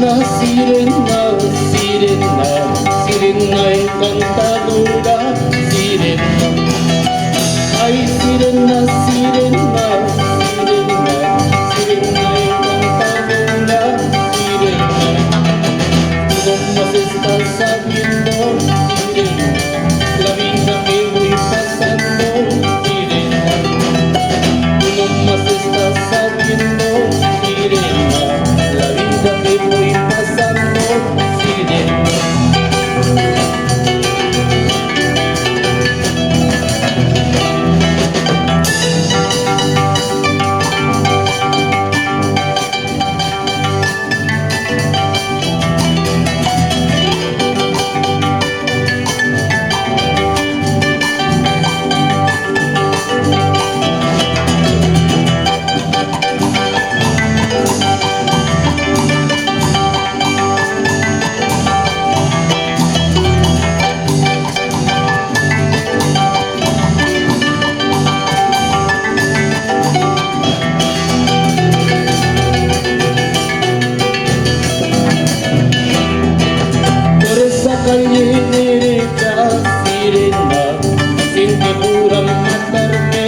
sirena, sirena, sirena encantadora, sirena. Ay, sirena, sirena, sirena, sirena encantadora, sirena. Tú nomás estás sabiendo, sirena, la vida que voy pasando, sirena. Tú nomás estás sabiendo, sirena, la vida que voy pasando, sirena. Calle derecha, sirena, sin que juran matarme,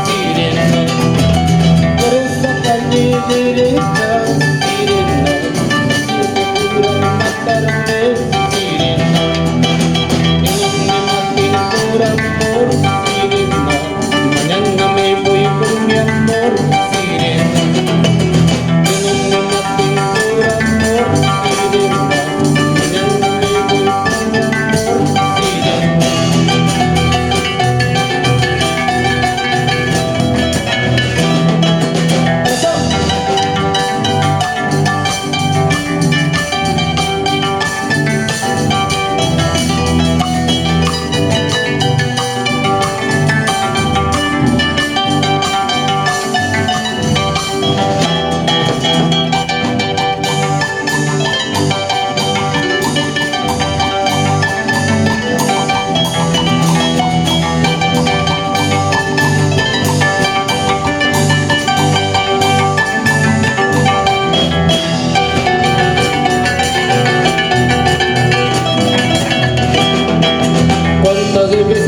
sirena. Por esa calle derecha, sirena, sin que juran matarme, sirena. Que no me maten por amor, sirena, mañana me voy por mi amor, sirena. Que no me maten por amor, sirena.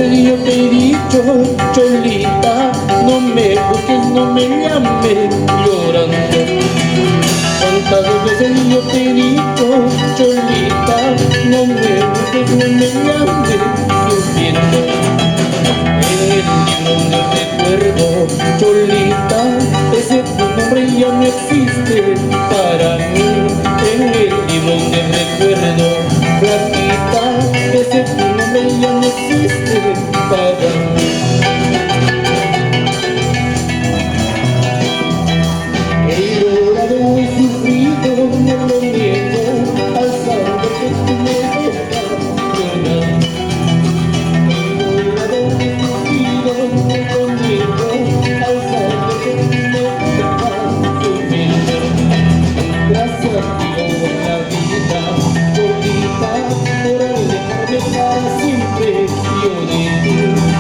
Yo te he dicho, Cholita, no me busques, no me llames llorando. Cuántas veces yo te he dicho, Cholita, no me busques, no me llames sufriendo. En el limón del recuerdo, Cholita, ese tu nombre ya no existe para mí. En el limón del recuerdo, Flaquita, ese tu nombre ya no existe para mí. He llorado y sufrido, no lo niego, al saber que tú me dejas llorar. He llorado y sufrido, no lo niego, al saber que tú me dejas sufrir. Gracias Dios por la vida, Cholita, por alejarme para siempre yo de ti.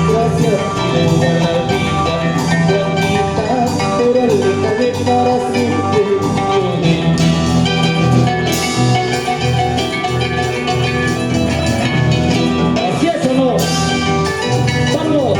Gracias Dios por la vida, Cholita, por alejarme para siempre yo de ti. Así es, ¿o no? ¡Vamos!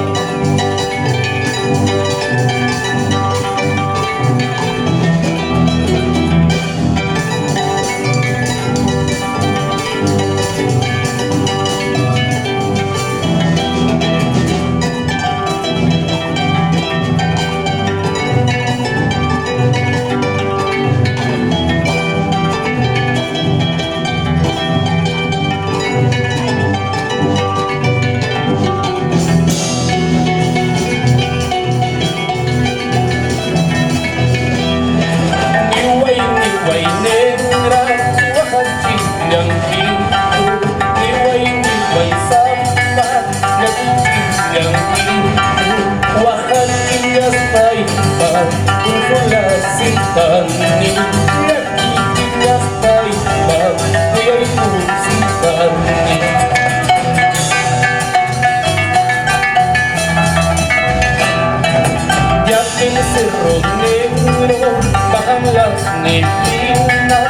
Ya en el cerro negro bajan las neblinas,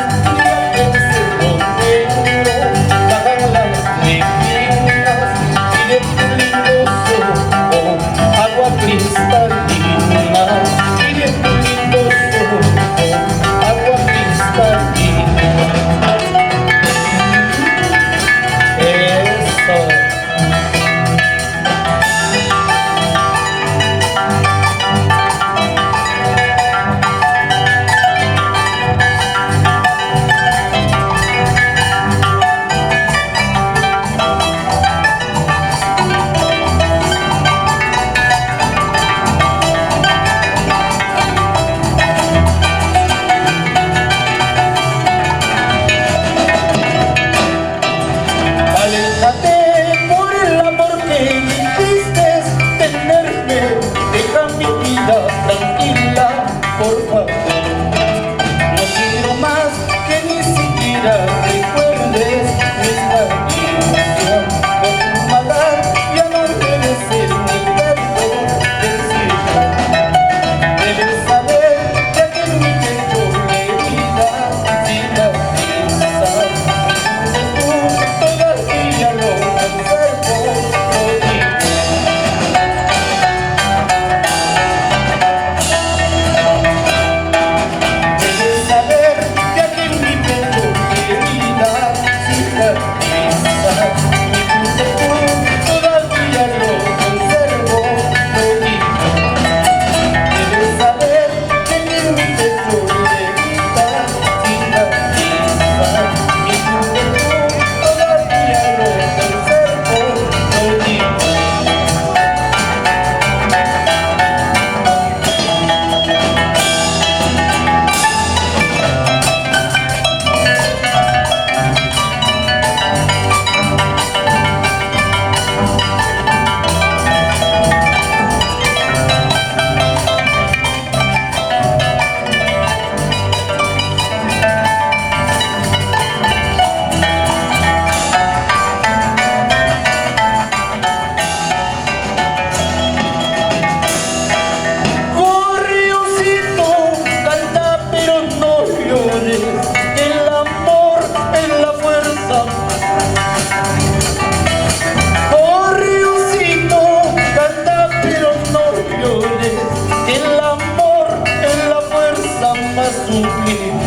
sus